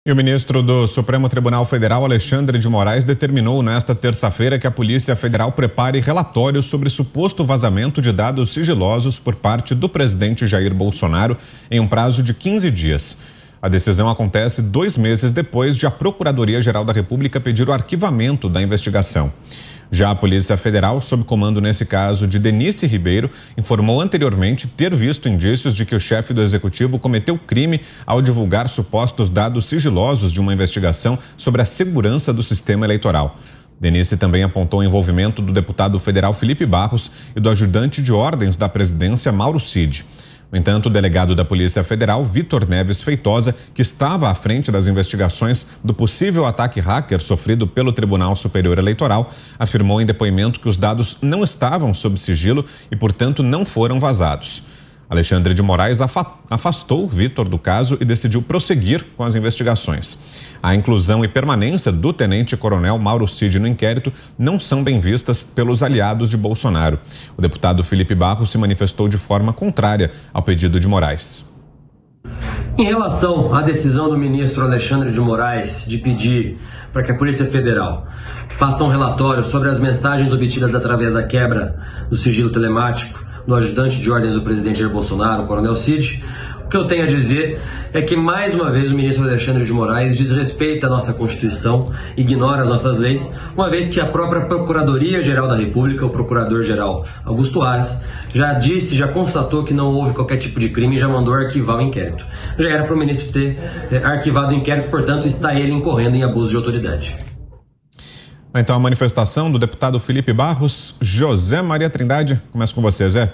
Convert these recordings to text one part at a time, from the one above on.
E o ministro do Supremo Tribunal Federal, Alexandre de Moraes, determinou nesta terça-feira que a Polícia Federal prepare relatório sobre suposto vazamento de dados sigilosos por parte do presidente Jair Bolsonaro em um prazo de 15 dias. A decisão acontece 2 meses depois de a Procuradoria-Geral da República pedir o arquivamento da investigação. Já a Polícia Federal, sob comando nesse caso de Denise Ribeiro, informou anteriormente ter visto indícios de que o chefe do executivo cometeu crime ao divulgar supostos dados sigilosos de uma investigação sobre a segurança do sistema eleitoral. Denise também apontou o envolvimento do deputado federal Felipe Barros e do ajudante de ordens da presidência Mauro Cid. No entanto, o delegado da Polícia Federal, Vitor Neves Feitosa, que estava à frente das investigações do possível ataque hacker sofrido pelo Tribunal Superior Eleitoral, afirmou em depoimento que os dados não estavam sob sigilo e, portanto, não foram vazados. Alexandre de Moraes afastou Vitor do caso e decidiu prosseguir com as investigações. A inclusão e permanência do tenente-coronel Mauro Cid no inquérito não são bem vistas pelos aliados de Bolsonaro. O deputado Felipe Barros se manifestou de forma contrária ao pedido de Moraes. Em relação à decisão do ministro Alexandre de Moraes de pedir para que a Polícia Federal faça um relatório sobre as mensagens obtidas através da quebra do sigilo telemático do ajudante de ordens do presidente Jair Bolsonaro, o Coronel Cid, o que eu tenho a dizer é que, mais uma vez, o ministro Alexandre de Moraes desrespeita a nossa Constituição, ignora as nossas leis, uma vez que a própria Procuradoria-Geral da República, o Procurador-Geral Augusto Aras, já constatou que não houve qualquer tipo de crime e já mandou arquivar o inquérito. Já era para o ministro ter arquivado o inquérito, portanto, está ele incorrendo em abuso de autoridade. Então, a manifestação do deputado Felipe Barros. José Maria Trindade, começa com você, Zé.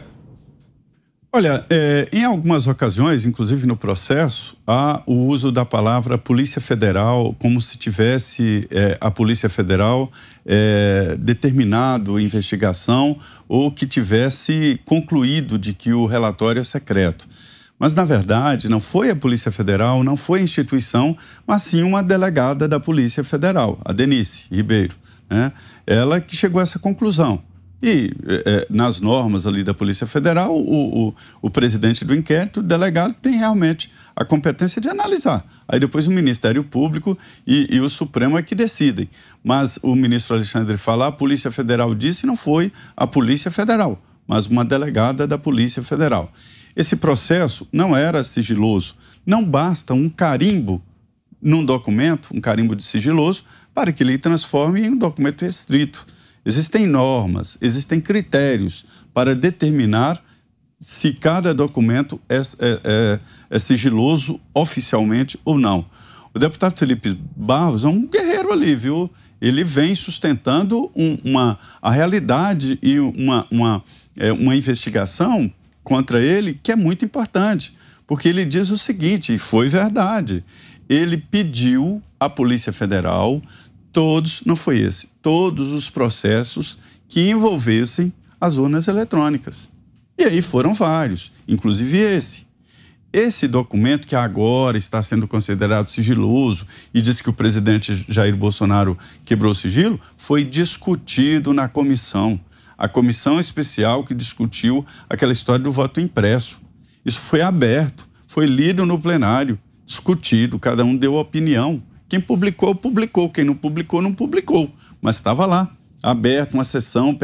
Olha, em algumas ocasiões, inclusive no processo, há o uso da palavra Polícia Federal como se tivesse a Polícia Federal determinado a investigação ou que tivesse concluído de que o relatório é secreto. Mas, na verdade, não foi a Polícia Federal, não foi a instituição, mas sim uma delegada da Polícia Federal, a Denise Ribeiro, né? Ela que chegou a essa conclusão. E, nas normas ali da Polícia Federal, o presidente do inquérito, o delegado, tem realmente a competência de analisar. Aí depois o Ministério Público e o Supremo é que decidem. Mas o ministro Alexandre fala, a Polícia Federal disse, não foi a Polícia Federal, mas uma delegada da Polícia Federal. Esse processo não era sigiloso. Não basta um carimbo num documento, um carimbo de sigiloso, para que ele transforme em um documento restrito. Existem normas, existem critérios para determinar se cada documento é sigiloso oficialmente ou não. O deputado Felipe Barros é um guerreiro ali, viu? Ele vem sustentando a realidade e uma investigação contra ele que é muito importante, porque ele diz o seguinte, e foi verdade, ele pediu à Polícia Federal todos os processos que envolvessem as urnas eletrônicas. E aí foram vários, inclusive esse. Esse documento que agora está sendo considerado sigiloso e diz que o presidente Jair Bolsonaro quebrou o sigilo, foi discutido na comissão. A comissão especial que discutiu aquela história do voto impresso. Isso foi aberto, foi lido no plenário, discutido, cada um deu opinião. Quem publicou, publicou. Quem não publicou, não publicou. Mas estava lá, aberto, uma sessão,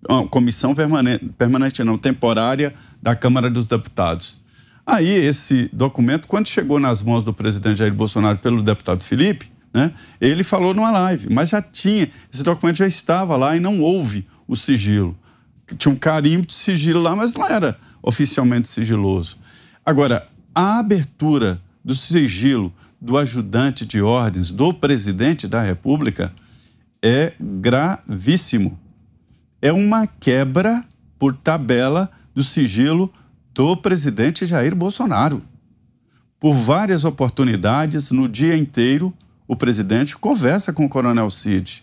uma comissão permanente não, temporária da Câmara dos Deputados. Aí esse documento, quando chegou nas mãos do presidente Jair Bolsonaro pelo deputado Felipe, né, ele falou numa live, mas esse documento já estava lá e não houve o sigilo. Tinha um carimbo de sigilo lá, mas não era oficialmente sigiloso. Agora, a abertura do sigilo do ajudante de ordens do presidente da República é gravíssimo. É uma quebra por tabela do sigilo do presidente Jair Bolsonaro. Por várias oportunidades, no dia inteiro, o presidente conversa com o Coronel Cid.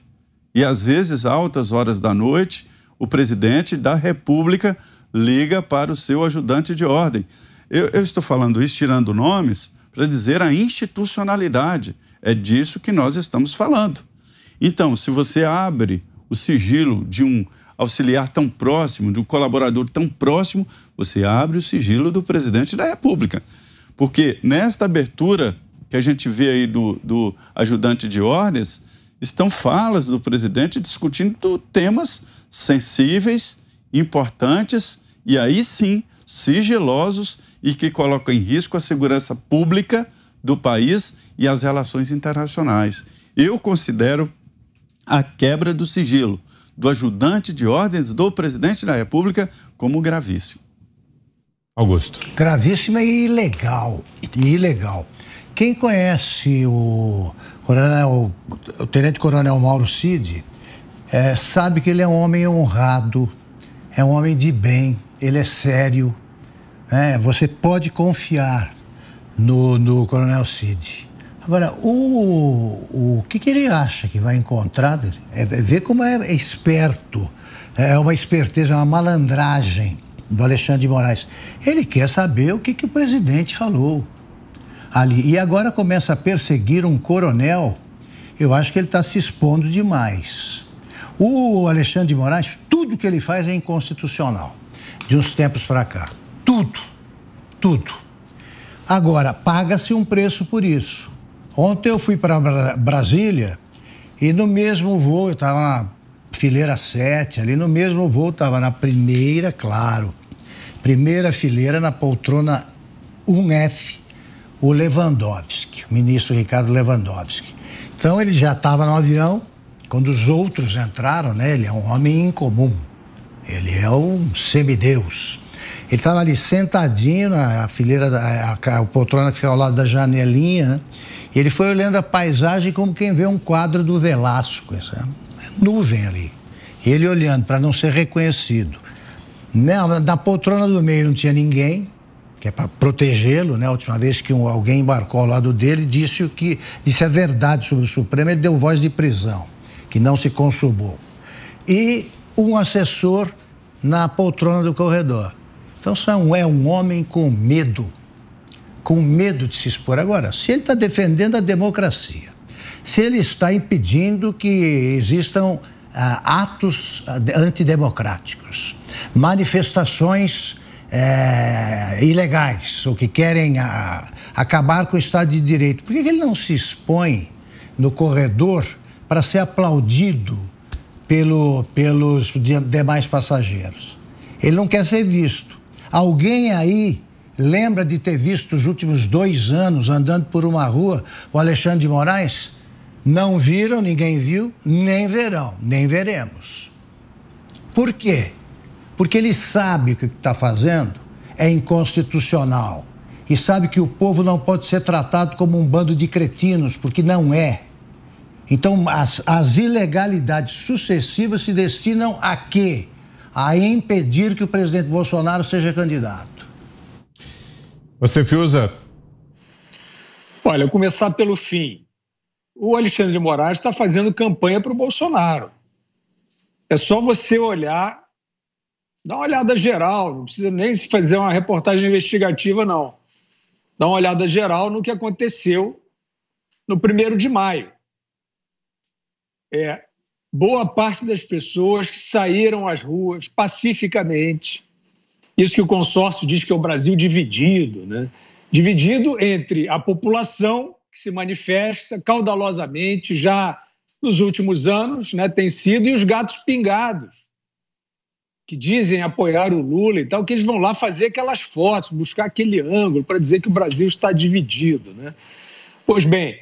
E, às vezes, altas horas da noite, o presidente da República liga para o seu ajudante de ordem. Eu estou falando isso, tirando nomes, para dizer a institucionalidade. É disso que nós estamos falando. Então, se você abre o sigilo de um auxiliar tão próximo, de um colaborador tão próximo, você abre o sigilo do presidente da República. Porque nesta abertura que a gente vê aí do ajudante de ordens, estão falas do presidente discutindo temas sensíveis, importantes e aí sim sigilosos e que colocam em risco a segurança pública do país e as relações internacionais. Eu considero a quebra do sigilo do ajudante de ordens do presidente da República como gravíssimo. Augusto. Gravíssimo e ilegal. Ilegal. Quem conhece o tenente-coronel Mauro Cid sabe que ele é um homem honrado, é um homem de bem, ele é sério. Você pode confiar no coronel Cid. Agora, o que ele acha que vai encontrar é ver como é esperto, é uma esperteza, é uma malandragem do Alexandre de Moraes. Ele quer saber o que o presidente falou ali. E agora começa a perseguir um coronel. Eu acho que ele está se expondo demais. O Alexandre de Moraes, tudo que ele faz é inconstitucional, de uns tempos para cá. Tudo. Agora, paga-se um preço por isso. Ontem eu fui para Brasília e no mesmo voo, eu estava na fileira 7, ali no mesmo voo, estava na primeira, claro, primeira fileira na poltrona 1F, o Lewandowski, o ministro Ricardo Lewandowski. Então ele já estava no avião, quando os outros entraram, né? Ele é um homem incomum, ele é um semideus. Ele estava ali sentadinho na fileira, a poltrona que fica ao lado da janelinha, né? E ele foi olhando a paisagem como quem vê um quadro do Velasco, essa nuvem ali. Ele olhando para não ser reconhecido. Na poltrona do meio não tinha ninguém, que é para protegê-lo, né? A última vez que alguém embarcou ao lado dele, disse a verdade sobre o Supremo, ele deu voz de prisão, que não se consumou. E um assessor na poltrona do corredor. Então, é um homem com medo de se expor. Agora, se ele está defendendo a democracia, se ele está impedindo que existam atos antidemocráticos, manifestações ilegais, ou que querem acabar com o Estado de Direito, por que ele não se expõe no corredor para ser aplaudido pelos demais passageiros? Ele não quer ser visto. Alguém aí lembra de ter visto os últimos 2 anos andando por uma rua o Alexandre de Moraes? Não viram, ninguém viu, nem verão, nem veremos. Por quê? Porque ele sabe que o que está fazendo é inconstitucional e sabe que o povo não pode ser tratado como um bando de cretinos, porque não é. Então, as ilegalidades sucessivas se destinam a quê? A impedir que o presidente Bolsonaro seja candidato. Você, Fiuza? Olha, eu começar pelo fim. O Alexandre de Moraes está fazendo campanha para o Bolsonaro. É só você olhar, dá uma olhada geral, não precisa nem fazer uma reportagem investigativa, não. Dá uma olhada geral no que aconteceu no 1º de maio. Boa parte das pessoas que saíram às ruas pacificamente, isso que o consórcio diz que é o Brasil dividido, né? Dividido entre a população que se manifesta caudalosamente já nos últimos anos, né, tem sido, e os gatos pingados, que dizem apoiar o Lula e tal, que eles vão lá fazer aquelas fotos, buscar aquele ângulo para dizer que o Brasil está dividido, né? Pois bem,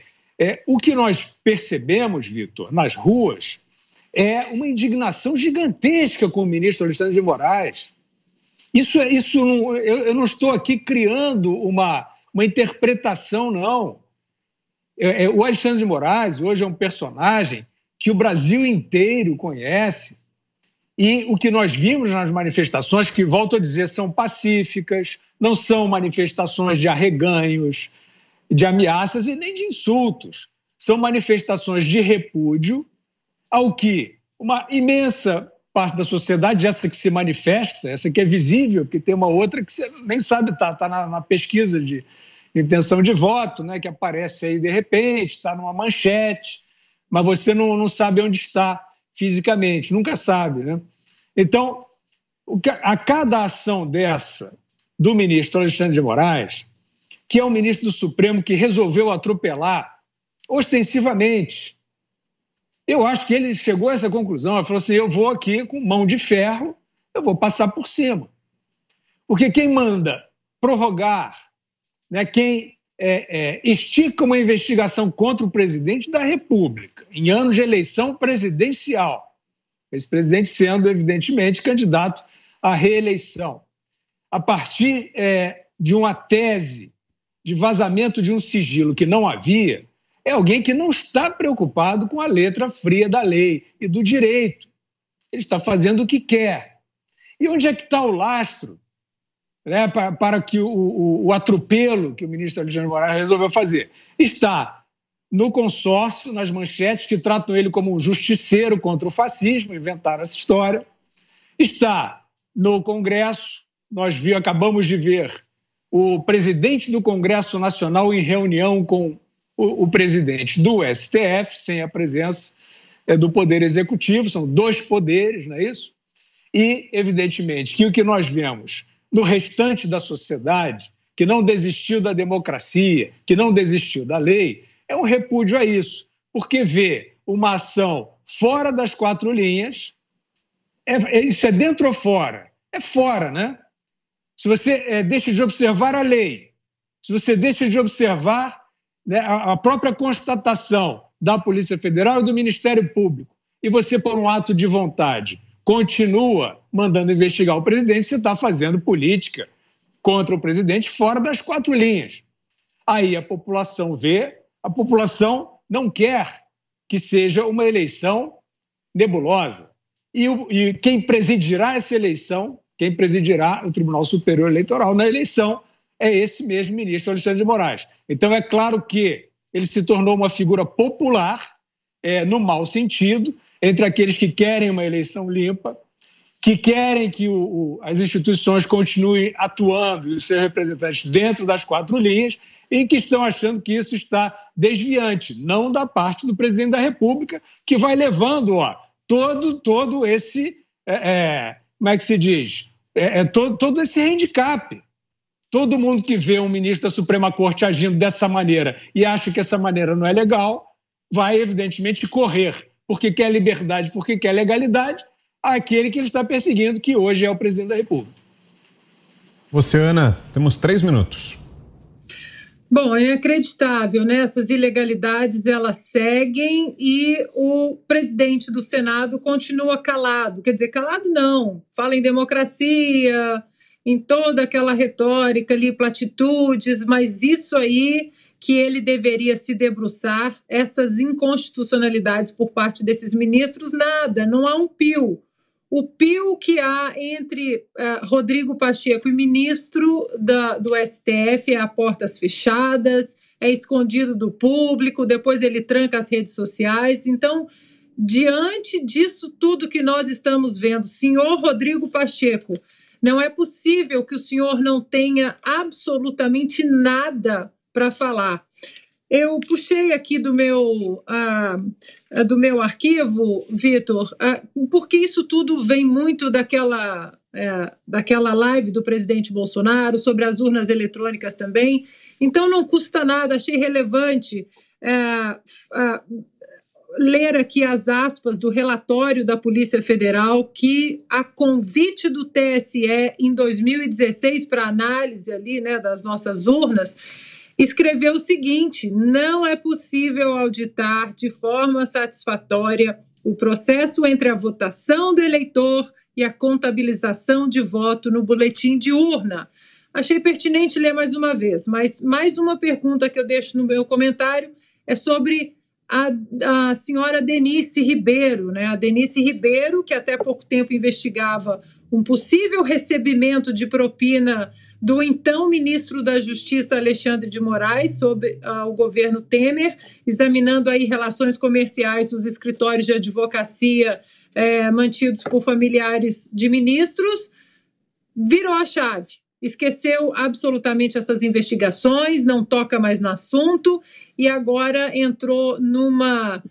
o que nós percebemos, Vitor, nas ruas, é uma indignação gigantesca com o ministro Alexandre de Moraes. Eu não estou aqui criando uma interpretação, não. O Alexandre de Moraes hoje é um personagem que o Brasil inteiro conhece, e o que nós vimos nas manifestações, que, volto a dizer, são pacíficas, não são manifestações de arreganhos, de ameaças e nem de insultos. São manifestações de repúdio ao que uma imensa parte da sociedade, essa que se manifesta, essa que é visível, porque tem uma outra que você nem sabe, está na pesquisa de intenção de voto, né, que aparece aí de repente, está numa manchete, mas você não sabe onde está fisicamente, nunca sabe, né? Então, a cada ação dessa do ministro Alexandre de Moraes, que é um ministro do Supremo que resolveu atropelar ostensivamente. Eu acho que ele chegou a essa conclusão, ele falou assim, eu vou aqui com mão de ferro, eu vou passar por cima. Porque quem manda prorrogar, né, quem estica uma investigação contra o presidente da República, em ano de eleição presidencial, esse presidente sendo, evidentemente, candidato à reeleição, a partir de uma tese de vazamento de um sigilo que não havia, é alguém que não está preocupado com a letra fria da lei e do direito. Ele está fazendo o que quer. E onde é que está o lastro, né, para que o atropelo que o ministro Alexandre de Moraes resolveu fazer? Está no consórcio, nas manchetes que tratam ele como um justiceiro contra o fascismo, inventaram essa história. Está no Congresso, nós acabamos de ver o presidente do Congresso Nacional em reunião com o presidente do STF, sem a presença do Poder Executivo, são dois poderes, não é isso? E, evidentemente, que o que nós vemos no restante da sociedade, que não desistiu da democracia, que não desistiu da lei, é um repúdio a isso, porque vê uma ação fora das quatro linhas, isso é dentro ou fora? É fora, né? Se você deixa de observar a lei, se você deixa de observar, né, a própria constatação da Polícia Federal e do Ministério Público, e você, por um ato de vontade, continua mandando investigar o presidente, você está fazendo política contra o presidente fora das quatro linhas. Aí a população vê, a população não quer que seja uma eleição nebulosa. E quem presidirá essa eleição, quem presidirá o Tribunal Superior Eleitoral na eleição, é esse mesmo ministro Alexandre de Moraes. Então é claro que ele se tornou uma figura popular, no mau sentido, entre aqueles que querem uma eleição limpa, que querem que as instituições continuem atuando e os seus representantes dentro das quatro linhas, e que estão achando que isso está desviante, não da parte do presidente da República, que vai levando todo esse, como é que se diz, todo esse handicap. Todo mundo que vê um ministro da Suprema Corte agindo dessa maneira e acha que essa maneira não é legal, vai evidentemente correr, porque quer liberdade, porque quer legalidade, àquele que ele está perseguindo, que hoje é o presidente da República. Você, Ana, temos 3 minutos. Bom, é inacreditável, né? Essas ilegalidades, elas seguem e o presidente do Senado continua calado. Quer dizer, calado não, fala em democracia, em toda aquela retórica ali, platitudes, mas isso aí que ele deveria se debruçar, essas inconstitucionalidades por parte desses ministros, nada, não há um pio. O pio que há entre Rodrigo Pacheco e ministro do STF é a portas fechadas, é escondido do público, depois ele tranca as redes sociais. Então, diante disso tudo que nós estamos vendo, senhor Rodrigo Pacheco, não é possível que o senhor não tenha absolutamente nada para falar. Eu puxei aqui do meu arquivo, Vitor, porque isso tudo vem muito daquela live do presidente Bolsonaro, sobre as urnas eletrônicas também. Então não custa nada, achei relevante ler aqui as aspas do relatório da Polícia Federal, que, a convite do TSE em 2016 para análise ali, né, das nossas urnas, escreveu o seguinte: não é possível auditar de forma satisfatória o processo entre a votação do eleitor e a contabilização de voto no boletim de urna. Achei pertinente ler mais uma vez, mas mais uma pergunta que eu deixo no meu comentário é sobre a senhora Denise Ribeiro, né? A Denise Ribeiro, que até pouco tempo investigava um possível recebimento de propina do então ministro da Justiça, Alexandre de Moraes, sob o governo Temer, examinando aí relações comerciais dos escritórios de advocacia mantidos por familiares de ministros, virou a chave, esqueceu absolutamente essas investigações, não toca mais no assunto e agora entrou numa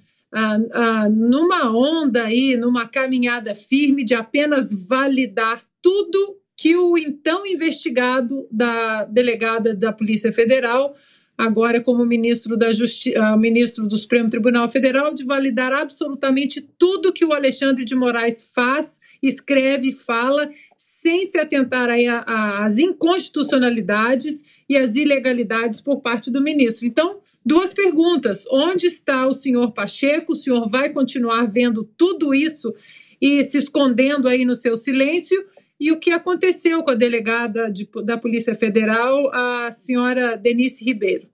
onda aí, numa caminhada firme de apenas validar tudo que o então investigado da delegada da Polícia Federal, agora como ministro do Supremo Tribunal Federal, de validar absolutamente tudo que o Alexandre de Moraes faz, escreve e fala, sem se atentar aí às inconstitucionalidades e às ilegalidades por parte do ministro. Então, duas perguntas. Onde está o senhor Pacheco? O senhor vai continuar vendo tudo isso e se escondendo aí no seu silêncio? E o que aconteceu com a delegada da Polícia Federal, a senhora Denise Ribeiro?